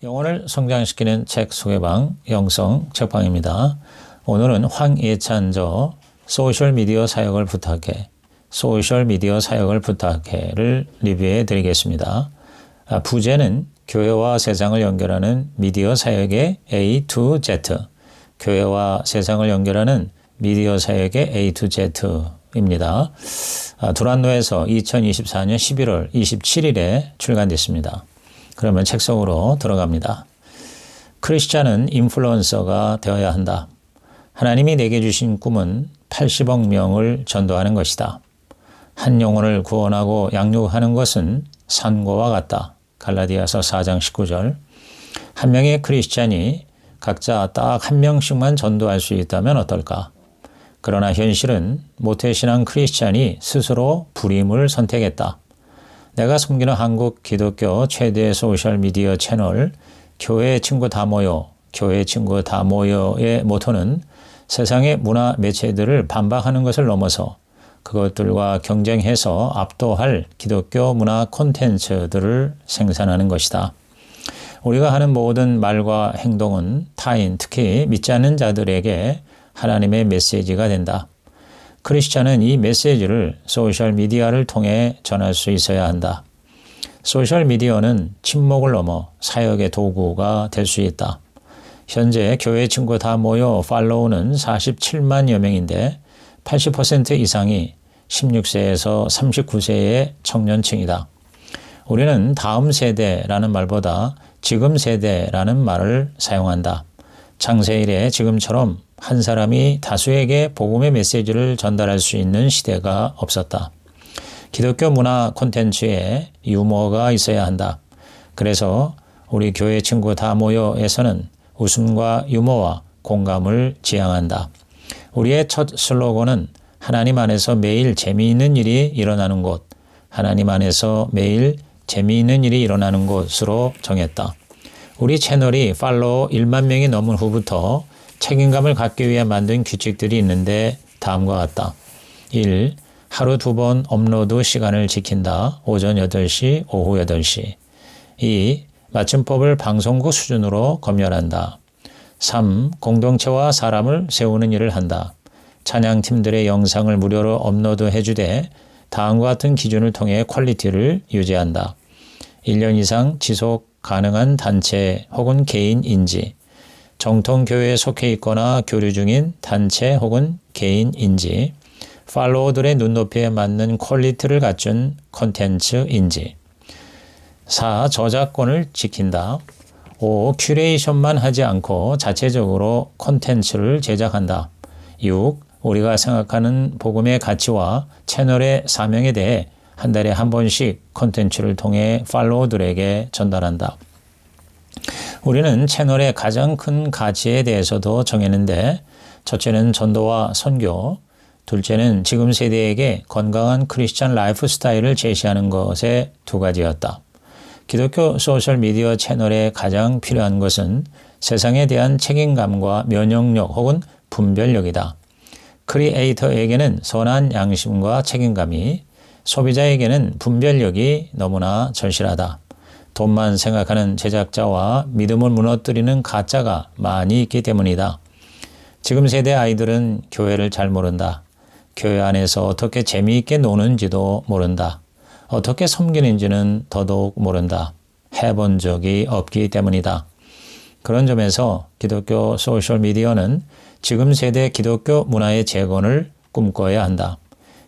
영혼을 성장시키는 책 소개방 영성 책방입니다. 오늘은 황예찬 저 소셜미디어 사역을 부탁해 를 리뷰해 드리겠습니다. 부제는 교회와 세상을 연결하는 미디어 사역의 A to Z, 교회와 세상을 연결하는 미디어 사역의 A to Z입니다. 두란노에서 2024년 11월 27일에 출간됐습니다. 그러면 책 속으로 들어갑니다. 크리스찬은 인플루언서가 되어야 한다. 하나님이 내게 주신 꿈은 80억 명을 전도하는 것이다. 한 영혼을 구원하고 양육하는 것은 산고와 같다. 갈라디아서 4장 19절. 한 명의 크리스찬이 각자 딱 한 명씩만 전도할 수 있다면 어떨까? 그러나 현실은 모태신앙 크리스찬이 스스로 불임을 선택했다. 내가 섬기는 한국 기독교 최대 소셜미디어 채널 교회 친구 다 모여의 모토는 세상의 문화 매체들을 반박하는 것을 넘어서 그것들과 경쟁해서 압도할 기독교 문화 콘텐츠들을 생산하는 것이다. 우리가 하는 모든 말과 행동은 타인, 특히 믿지 않는 자들에게 하나님의 메시지가 된다. 크리스찬은 이 메시지를 소셜미디어를 통해 전할 수 있어야 한다. 소셜미디어는 침묵을 넘어 사역의 도구가 될 수 있다. 현재 교회 친구 다 모여 팔로우는 47만여 명인데 80% 이상이 16세에서 39세의 청년층이다. 우리는 다음 세대라는 말보다 지금 세대라는 말을 사용한다. 창세 이래 지금처럼 한 사람이 다수에게 복음의 메시지를 전달할 수 있는 시대가 없었다. 기독교 문화 콘텐츠에 유머가 있어야 한다. 그래서 우리 교회 친구 다 모여에서는 웃음과 유머와 공감을 지향한다. 우리의 첫 슬로건은 하나님 안에서 매일 재미있는 일이 일어나는 곳, 하나님 안에서 매일 재미있는 일이 일어나는 곳으로 정했다. 우리 채널이 팔로워 1만 명이 넘은 후부터 책임감을 갖기 위해 만든 규칙들이 있는데 다음과 같다. 1. 하루 2번 업로드 시간을 지킨다. 오전 8시, 오후 8시. 2. 맞춤법을 방송국 수준으로 검열한다. 3. 공동체와 사람을 세우는 일을 한다. 찬양팀들의 영상을 무료로 업로드해주되 다음과 같은 기준을 통해 퀄리티를 유지한다. 1년 이상 지속 가능한 단체 혹은 개인 인지, 정통교회에 속해 있거나 교류 중인 단체 혹은 개인 인지, 팔로워들의 눈높이에 맞는 퀄리티를 갖춘 콘텐츠 인지. 4. 저작권을 지킨다. 5. 큐레이션만 하지 않고 자체적으로 콘텐츠를 제작한다. 6. 우리가 생각하는 복음의 가치와 채널의 사명에 대해 한 달에 한 번씩 콘텐츠를 통해 팔로워들에게 전달한다. 우리는 채널의 가장 큰 가치에 대해서도 정했는데 첫째는 전도와 선교, 둘째는 지금 세대에게 건강한 크리스찬 라이프 스타일을 제시하는 것의 두 가지였다. 기독교 소셜미디어 채널에 가장 필요한 것은 세상에 대한 책임감과 면역력 혹은 분별력이다. 크리에이터에게는 선한 양심과 책임감이, 소비자에게는 분별력이 너무나 절실하다. 돈만 생각하는 제작자와 믿음을 무너뜨리는 가짜가 많이 있기 때문이다. 지금 세대 아이들은 교회를 잘 모른다. 교회 안에서 어떻게 재미있게 노는지도 모른다. 어떻게 섬기는지는 더더욱 모른다. 해본 적이 없기 때문이다. 그런 점에서 기독교 소셜미디어는 지금 세대 기독교 문화의 재건을 꿈꿔야 한다.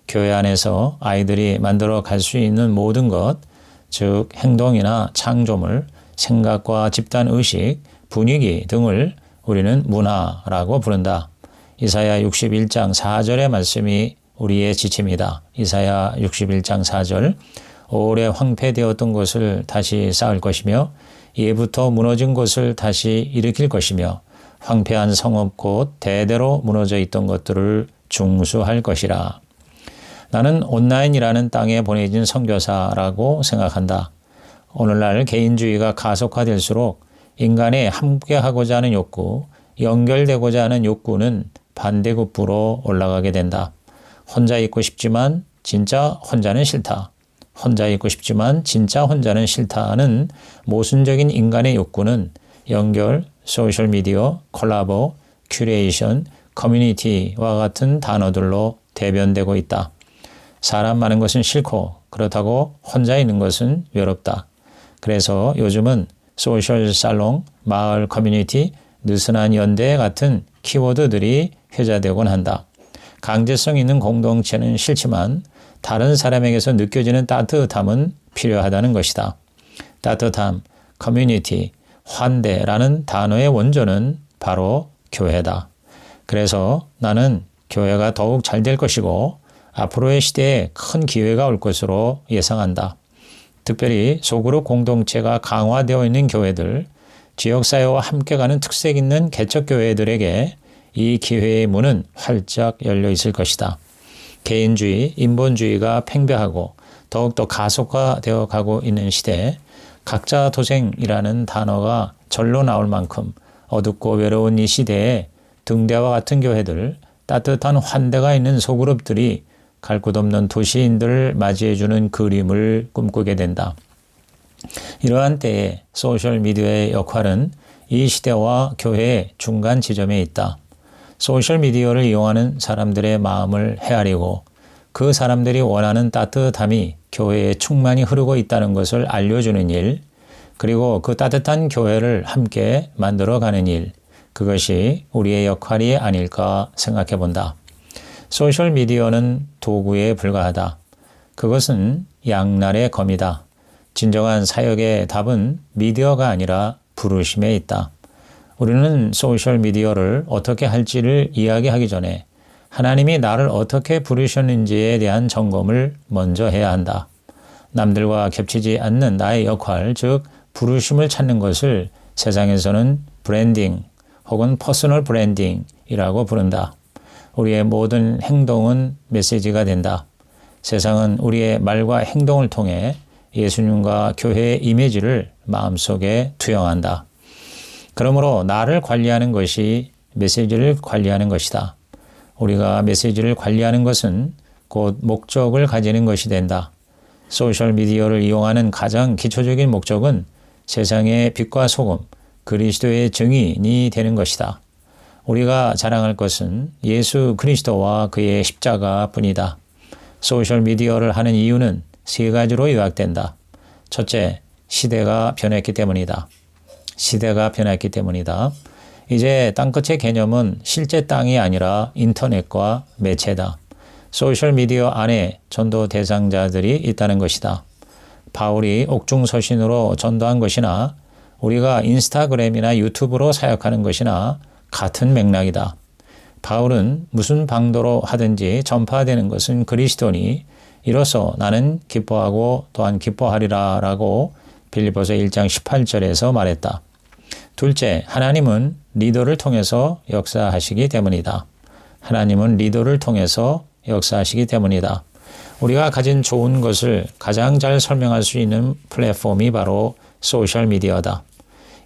교회 안에서 아이들이 만들어 갈 수 있는 모든 것, 즉 행동이나 창조물, 생각과 집단의식, 분위기 등을 우리는 문화라고 부른다. 이사야 61장 4절의 말씀이 우리의 지침이다. 이사야 61장 4절. 오래 황폐되었던 것을 다시 쌓을 것이며 예부터 무너진 것을 다시 일으킬 것이며 황폐한 성읍 곧 대대로 무너져 있던 것들을 중수할 것이라. 나는 온라인이라는 땅에 보내진 선교사라고 생각한다. 오늘날 개인주의가 가속화될수록 인간의 함께하고자 하는 욕구, 연결되고자 하는 욕구는 반대급부로 올라가게 된다. 혼자 있고 싶지만 진짜 혼자는 싫다. 혼자 있고 싶지만 진짜 혼자는 싫다는 모순적인 인간의 욕구는 연결, 소셜미디어, 콜라보, 큐레이션, 커뮤니티와 같은 단어들로 대변되고 있다. 사람 많은 것은 싫고 그렇다고 혼자 있는 것은 외롭다. 그래서 요즘은 소셜 살롱, 마을 커뮤니티, 느슨한 연대 같은 키워드들이 회자되곤 한다. 강제성 있는 공동체는 싫지만 다른 사람에게서 느껴지는 따뜻함은 필요하다는 것이다. 따뜻함, 커뮤니티, 환대라는 단어의 원조는 바로 교회다. 그래서 나는 교회가 더욱 잘 될 것이고 앞으로의 시대에 큰 기회가 올 것으로 예상한다. 특별히 소그룹 공동체가 강화되어 있는 교회들, 지역사회와 함께 가는 특색 있는 개척교회들에게 이 기회의 문은 활짝 열려 있을 것이다. 개인주의, 인본주의가 팽배하고 더욱더 가속화되어 가고 있는 시대에 각자 도생이라는 단어가 절로 나올 만큼 어둡고 외로운 이 시대에 등대와 같은 교회들, 따뜻한 환대가 있는 소그룹들이 갈 곳 없는 도시인들을 맞이해주는 그림을 꿈꾸게 된다. 이러한 때에 소셜미디어의 역할은 이 시대와 교회의 중간 지점에 있다. 소셜미디어를 이용하는 사람들의 마음을 헤아리고 그 사람들이 원하는 따뜻함이 교회에 충만히 흐르고 있다는 것을 알려주는 일, 그리고 그 따뜻한 교회를 함께 만들어가는 일, 그것이 우리의 역할이 아닐까 생각해 본다. 소셜미디어는 도구에 불과하다. 그것은 양날의 검이다. 진정한 사역의 답은 미디어가 아니라 부르심에 있다. 우리는 소셜미디어를 어떻게 할지를 이야기하기 전에 하나님이 나를 어떻게 부르셨는지에 대한 점검을 먼저 해야 한다. 남들과 겹치지 않는 나의 역할, 즉 부르심을 찾는 것을 세상에서는 브랜딩 혹은 퍼스널 브랜딩이라고 부른다. 우리의 모든 행동은 메시지가 된다. 세상은 우리의 말과 행동을 통해 예수님과 교회의 이미지를 마음속에 투영한다. 그러므로 나를 관리하는 것이 메시지를 관리하는 것이다. 우리가 메시지를 관리하는 것은 곧 목적을 가지는 것이 된다. 소셜미디어를 이용하는 가장 기초적인 목적은 세상의 빛과 소금, 그리스도의 증인이 되는 것이다. 우리가 자랑할 것은 예수 그리스도와 그의 십자가 뿐이다. 소셜미디어를 하는 이유는 세 가지로 요약된다. 첫째, 시대가 변했기 때문이다. 시대가 변했기 때문이다. 이제 땅끝의 개념은 실제 땅이 아니라 인터넷과 매체다. 소셜미디어 안에 전도 대상자들이 있다는 것이다. 바울이 옥중서신으로 전도한 것이나 우리가 인스타그램이나 유튜브로 사역하는 것이나 같은 맥락이다. 바울은 무슨 방도로 하든지 전파되는 것은 그리스도니 이로써 나는 기뻐하고 또한 기뻐하리라 라고 빌립보서 1장 18절에서 말했다. 둘째, 하나님은 리더를 통해서 역사하시기 때문이다. 하나님은 리더를 통해서 역사하시기 때문이다. 우리가 가진 좋은 것을 가장 잘 설명할 수 있는 플랫폼이 바로 소셜미디어다.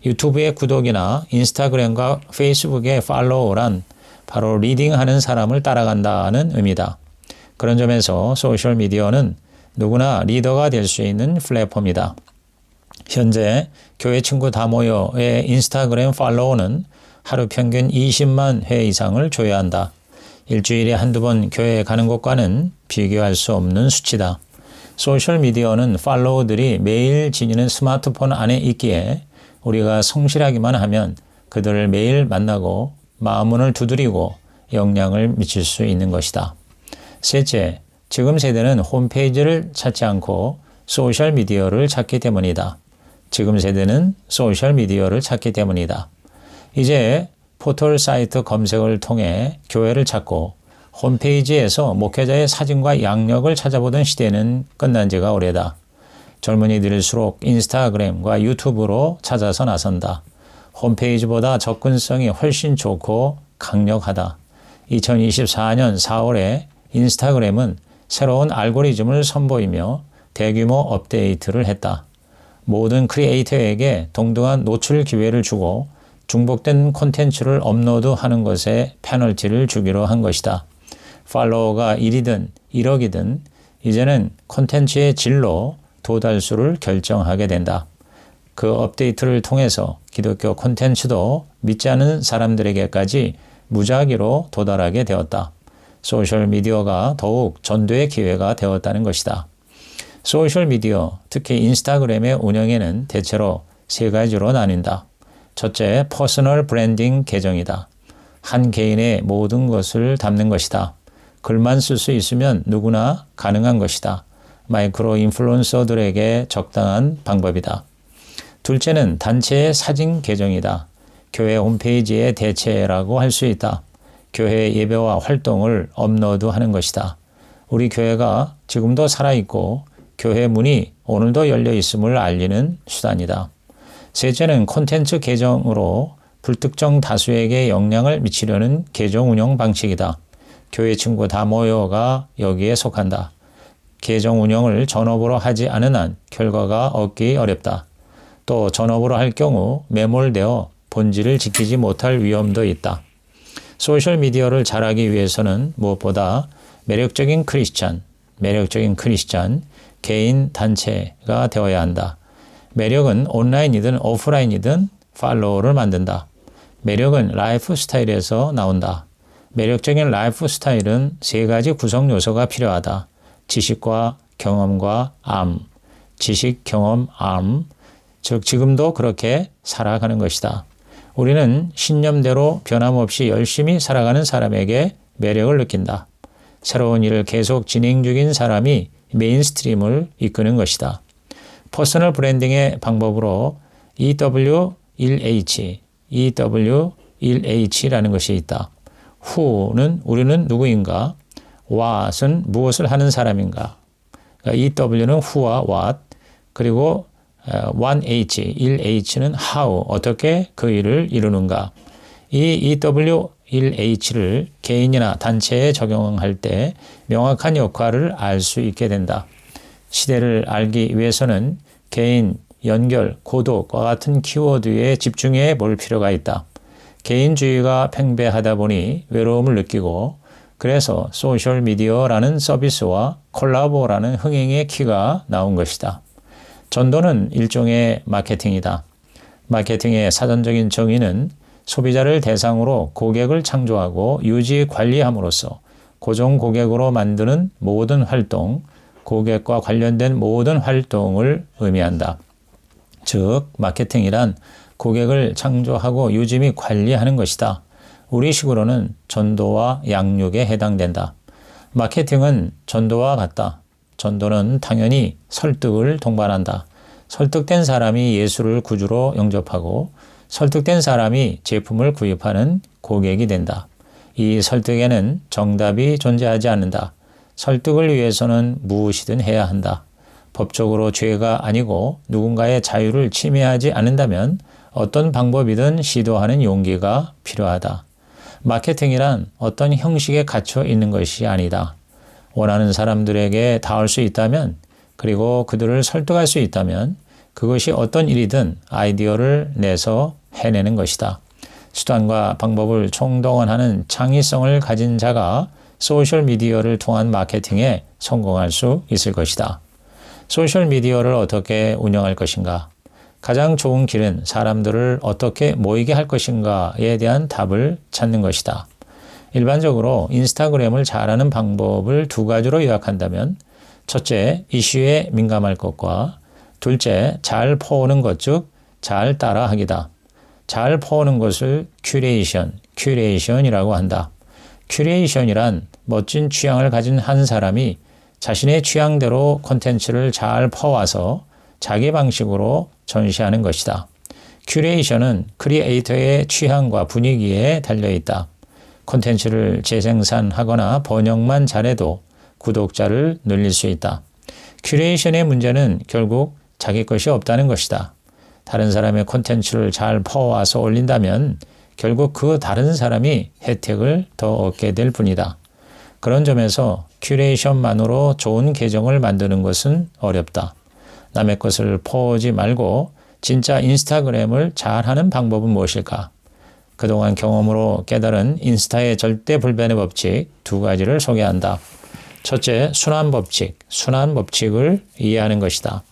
유튜브의 구독이나 인스타그램과 페이스북의 팔로우란 바로 리딩하는 사람을 따라간다는 의미다. 그런 점에서 소셜미디어는 누구나 리더가 될 수 있는 플랫폼이다. 현재 교회 친구 다 모여의 인스타그램 팔로우는 하루 평균 20만 회 이상을 줘야 한다. 일주일에 한두 번 교회에 가는 것과는 비교할 수 없는 수치다. 소셜미디어는 팔로워들이 매일 지니는 스마트폰 안에 있기에 우리가 성실하기만 하면 그들을 매일 만나고 마음문을 두드리고 영향을 미칠 수 있는 것이다. 셋째, 지금 세대는 홈페이지를 찾지 않고 소셜미디어를 찾기 때문이다. 지금 세대는 소셜미디어를 찾기 때문이다. 이제 포털 사이트 검색을 통해 교회를 찾고 홈페이지에서 목회자의 사진과 양력을 찾아보던 시대는 끝난 지가 오래다. 젊은이들일수록 인스타그램과 유튜브로 찾아서 나선다. 홈페이지보다 접근성이 훨씬 좋고 강력하다. 2024년 4월에 인스타그램은 새로운 알고리즘을 선보이며 대규모 업데이트를 했다. 모든 크리에이터에게 동등한 노출 기회를 주고 중복된 콘텐츠를 업로드하는 것에 페널티를 주기로 한 것이다. 팔로워가 1이든 1억이든 이제는 콘텐츠의 질로 도달수를 결정하게 된다. 그 업데이트를 통해서 기독교 콘텐츠도 믿지 않은 사람들에게까지 무작위로 도달하게 되었다. 소셜미디어가 더욱 전도의 기회가 되었다는 것이다. 소셜미디어, 특히 인스타그램의 운영에는 대체로 세 가지로 나뉜다. 첫째, 퍼스널 브랜딩 계정이다. 한 개인의 모든 것을 담는 것이다. 글만 쓸 수 있으면 누구나 가능한 것이다. 마이크로 인플루언서들에게 적당한 방법이다. 둘째는 단체의 사진 계정이다. 교회 홈페이지의 대체라고 할 수 있다. 교회 예배와 활동을 업로드하는 것이다. 우리 교회가 지금도 살아있고 교회 문이 오늘도 열려 있음을 알리는 수단이다. 셋째는 콘텐츠 계정으로 불특정 다수에게 영향을 미치려는 계정 운영 방식이다. 교회 친구 다 모여가 여기에 속한다. 계정 운영을 전업으로 하지 않은 한 결과가 얻기 어렵다. 또 전업으로 할 경우 매몰되어 본질을 지키지 못할 위험도 있다. 소셜미디어를 잘하기 위해서는 무엇보다 매력적인 크리스찬, 개인 단체가 되어야 한다. 매력은 온라인이든 오프라인이든 팔로워를 만든다. 매력은 라이프 스타일에서 나온다. 매력적인 라이프 스타일은 세 가지 구성 요소가 필요하다. 지식과 경험과 암. 지식, 경험, 암. 즉 지금도 그렇게 살아가는 것이다. 우리는 신념대로 변함없이 열심히 살아가는 사람에게 매력을 느낀다. 새로운 일을 계속 진행 중인 사람이 메인스트림을 이끄는 것이다. 퍼스널 브랜딩의 방법으로 EW1H라는 것이 있다. Who는 우리는 누구인가? What은 무엇을 하는 사람인가? 그러니까 EW는 Who와 What, 그리고 1H는 How, 어떻게 그 일을 이루는가. 이 EW1H를 개인이나 단체에 적용할 때 명확한 역할을 알 수 있게 된다. 시대를 알기 위해서는 개인, 연결, 고독과 같은 키워드에 집중해 볼 필요가 있다. 개인주의가 팽배하다 보니 외로움을 느끼고 그래서 소셜미디어라는 서비스와 콜라보라는 흥행의 키가 나온 것이다. 전도는 일종의 마케팅이다. 마케팅의 사전적인 정의는 소비자를 대상으로 고객을 창조하고 유지 관리함으로써 고정 고객으로 만드는 모든 활동, 고객과 관련된 모든 활동을 의미한다. 즉, 마케팅이란 고객을 창조하고 유지 및 관리하는 것이다. 우리식으로는 전도와 양육에 해당된다. 마케팅은 전도와 같다. 전도는 당연히 설득을 동반한다. 설득된 사람이 예수를 구주로 영접하고 설득된 사람이 제품을 구입하는 고객이 된다. 이 설득에는 정답이 존재하지 않는다. 설득을 위해서는 무엇이든 해야 한다. 법적으로 죄가 아니고 누군가의 자유를 침해하지 않는다면 어떤 방법이든 시도하는 용기가 필요하다. 마케팅이란 어떤 형식에 갇혀 있는 것이 아니다. 원하는 사람들에게 닿을 수 있다면, 그리고 그들을 설득할 수 있다면 그것이 어떤 일이든 아이디어를 내서 해내는 것이다. 수단과 방법을 총동원하는 창의성을 가진 자가 소셜미디어를 통한 마케팅에 성공할 수 있을 것이다. 소셜미디어를 어떻게 운영할 것인가? 가장 좋은 길은 사람들을 어떻게 모이게 할 것인가에 대한 답을 찾는 것이다. 일반적으로 인스타그램을 잘하는 방법을 두 가지로 요약한다면, 첫째, 이슈에 민감할 것과 둘째, 잘 퍼오는 것, 즉 잘 따라하기다. 잘 퍼오는 것을 큐레이션이라고 한다. 큐레이션이란 멋진 취향을 가진 한 사람이 자신의 취향대로 콘텐츠를 잘 퍼와서 자기 방식으로 전시하는 것이다. 큐레이션은 크리에이터의 취향과 분위기에 달려있다. 콘텐츠를 재생산하거나 번역만 잘해도 구독자를 늘릴 수 있다. 큐레이션의 문제는 결국 자기 것이 없다는 것이다. 다른 사람의 콘텐츠를 잘 퍼와서 올린다면 결국 그 다른 사람이 혜택을 더 얻게 될 뿐이다. 그런 점에서 큐레이션만으로 좋은 계정을 만드는 것은 어렵다. 남의 것을 퍼오지 말고 진짜 인스타그램을 잘하는 방법은 무엇일까? 그동안 경험으로 깨달은 인스타의 절대 불변의 법칙 두 가지를 소개한다. 첫째, 순환 법칙을 이해하는 것이다.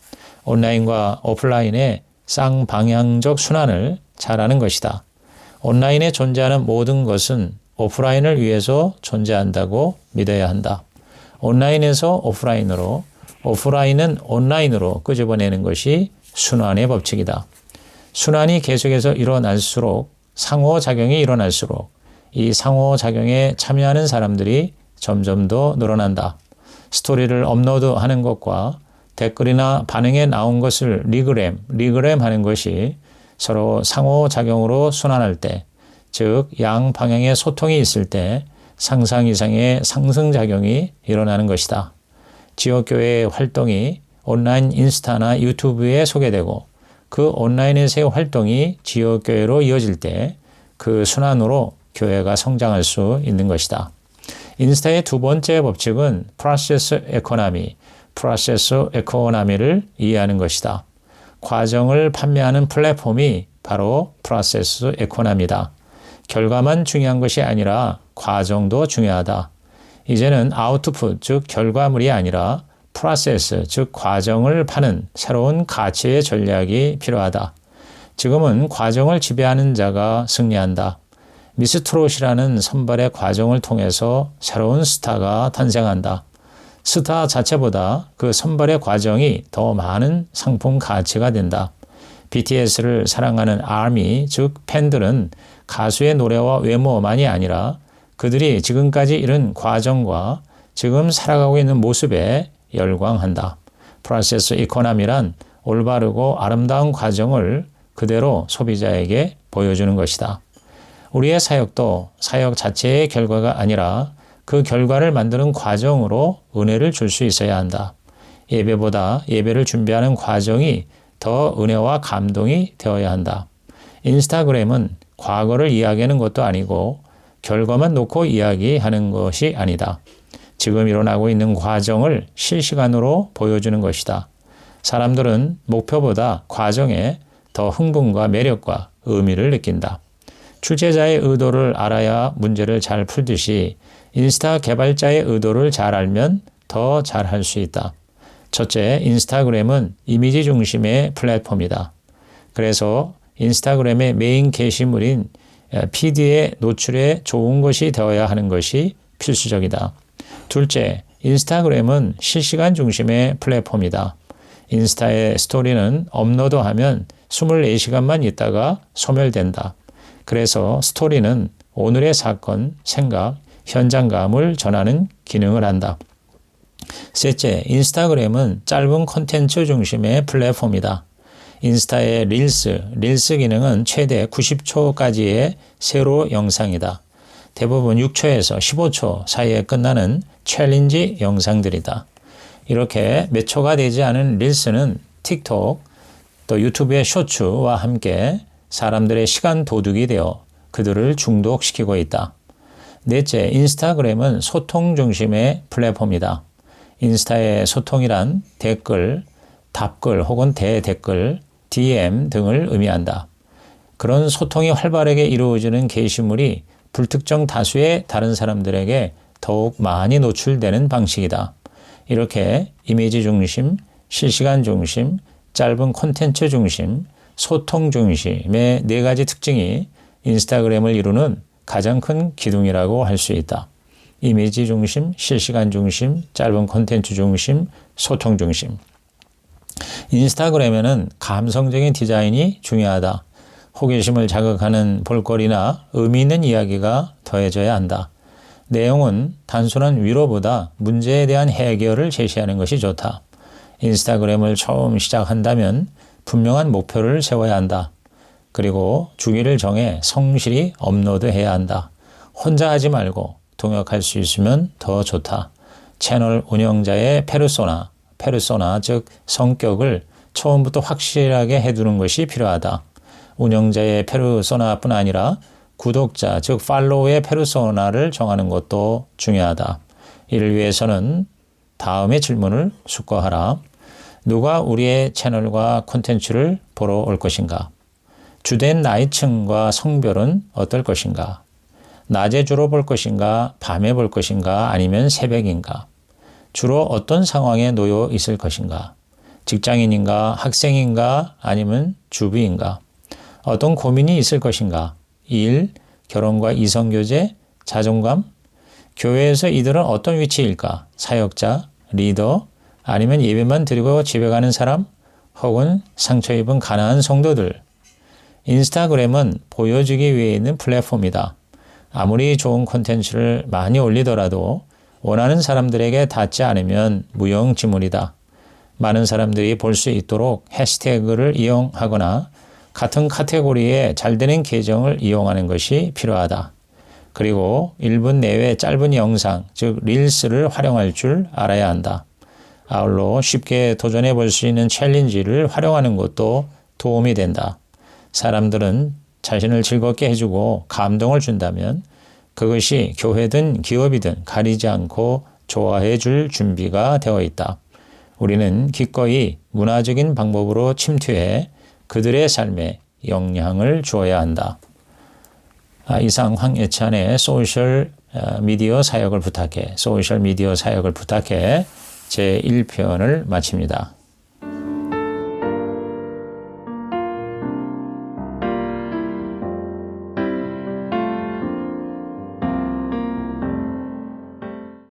온라인과 오프라인의 쌍방향적 순환을 잘하는 것이다. 온라인에 존재하는 모든 것은 오프라인을 위해서 존재한다고 믿어야 한다. 온라인에서 오프라인으로, 오프라인은 온라인으로 끄집어내는 것이 순환의 법칙이다. 순환이 계속해서 일어날수록, 상호작용이 일어날수록 이 상호작용에 참여하는 사람들이 점점 더 늘어난다. 스토리를 업로드하는 것과 댓글이나 반응에 나온 것을 리그램 하는 것이 서로 상호작용으로 순환할 때, 즉 양방향의 소통이 있을 때 상상 이상의 상승작용이 일어나는 것이다. 지역교회의 활동이 온라인 인스타나 유튜브에 소개되고 그 온라인에서의 활동이 지역교회로 이어질 때 그 순환으로 교회가 성장할 수 있는 것이다. 인스타의 두 번째 법칙은 프로세스 에코노미를 이해하는 것이다. 과정을 판매하는 플랫폼이 바로 프로세스 에코노미다. 결과만 중요한 것이 아니라 과정도 중요하다. 이제는 아우트풋, 즉 결과물이 아니라 프로세스, 즉 과정을 파는 새로운 가치의 전략이 필요하다. 지금은 과정을 지배하는 자가 승리한다. 미스트롯이라는 선발의 과정을 통해서 새로운 스타가 탄생한다. 스타 자체보다 그 선발의 과정이 더 많은 상품 가치가 된다. BTS를 사랑하는 아미, 즉 팬들은 가수의 노래와 외모만이 아니라 그들이 지금까지 이룬 과정과 지금 살아가고 있는 모습에 열광한다. 프로세스 이코노미란 올바르고 아름다운 과정을 그대로 소비자에게 보여주는 것이다. 우리의 사역도 사역 자체의 결과가 아니라 그 결과를 만드는 과정으로 은혜를 줄 수 있어야 한다. 예배보다 예배를 준비하는 과정이 더 은혜와 감동이 되어야 한다. 인스타그램은 과거를 이야기하는 것도 아니고 결과만 놓고 이야기하는 것이 아니다. 지금 일어나고 있는 과정을 실시간으로 보여주는 것이다. 사람들은 목표보다 과정에 더 흥분과 매력과 의미를 느낀다. 출제자의 의도를 알아야 문제를 잘 풀듯이 인스타 개발자의 의도를 잘 알면 더 잘할 수 있다. 첫째, 인스타그램은 이미지 중심의 플랫폼이다. 그래서 인스타그램의 메인 게시물인 피드의 노출에 좋은 것이 되어야 하는 것이 필수적이다. 둘째, 인스타그램은 실시간 중심의 플랫폼이다. 인스타의 스토리는 업로드하면 24시간만 있다가 소멸된다. 그래서 스토리는 오늘의 사건, 생각, 현장감을 전하는 기능을 한다. 셋째, 인스타그램은 짧은 콘텐츠 중심의 플랫폼이다. 인스타의 릴스 기능은 최대 90초까지의 세로 영상이다. 대부분 6초에서 15초 사이에 끝나는 챌린지 영상들이다. 이렇게 몇 초가 되지 않은 릴스는 틱톡, 또 유튜브의 쇼츠와 함께 사람들의 시간 도둑이 되어 그들을 중독시키고 있다. 넷째, 인스타그램은 소통 중심의 플랫폼이다. 인스타의 소통이란 댓글, 답글 혹은 대댓글, DM 등을 의미한다. 그런 소통이 활발하게 이루어지는 게시물이 불특정 다수의 다른 사람들에게 더욱 많이 노출되는 방식이다. 이렇게 이미지 중심, 실시간 중심, 짧은 콘텐츠 중심, 소통 중심의 네 가지 특징이 인스타그램을 이루는 가장 큰 기둥이라고 할 수 있다. 이미지 중심, 실시간 중심, 짧은 콘텐츠 중심, 소통 중심. 인스타그램에는 감성적인 디자인이 중요하다. 호기심을 자극하는 볼거리나 의미 있는 이야기가 더해져야 한다. 내용은 단순한 위로보다 문제에 대한 해결을 제시하는 것이 좋다. 인스타그램을 처음 시작한다면 분명한 목표를 세워야 한다. 그리고 주기를 정해 성실히 업로드해야 한다. 혼자 하지 말고 동역할 수 있으면 더 좋다. 채널 운영자의 페르소나 즉 성격을 처음부터 확실하게 해두는 것이 필요하다. 운영자의 페르소나뿐 아니라 구독자 즉 팔로우의 페르소나를 정하는 것도 중요하다. 이를 위해서는 다음의 질문을 숙고하라. 누가 우리의 채널과 콘텐츠를 보러 올 것인가? 주된 나이층과 성별은 어떨 것인가? 낮에 주로 볼 것인가? 밤에 볼 것인가? 아니면 새벽인가? 주로 어떤 상황에 놓여 있을 것인가? 직장인인가, 학생인가, 아니면 주부인가? 어떤 고민이 있을 것인가? 일, 결혼과 이성교제, 자존감? 교회에서 이들은 어떤 위치일까? 사역자, 리더, 아니면 예배만 드리고 집에 가는 사람? 혹은 상처 입은 가난한 성도들? 인스타그램은 보여주기 위해 있는 플랫폼이다. 아무리 좋은 콘텐츠를 많이 올리더라도 원하는 사람들에게 닿지 않으면 무용지물이다. 많은 사람들이 볼 수 있도록 해시태그를 이용하거나 같은 카테고리에 잘 되는 계정을 이용하는 것이 필요하다. 그리고 1분 내외 짧은 영상, 즉 릴스를 활용할 줄 알아야 한다. 아울러 쉽게 도전해 볼 수 있는 챌린지를 활용하는 것도 도움이 된다. 사람들은 자신을 즐겁게 해주고 감동을 준다면 그것이 교회든 기업이든 가리지 않고 좋아해 줄 준비가 되어 있다. 우리는 기꺼이 문화적인 방법으로 침투해 그들의 삶에 영향을 주어야 한다. 이상 황예찬의 소셜 미디어 사역을 부탁해 제 1편을 마칩니다.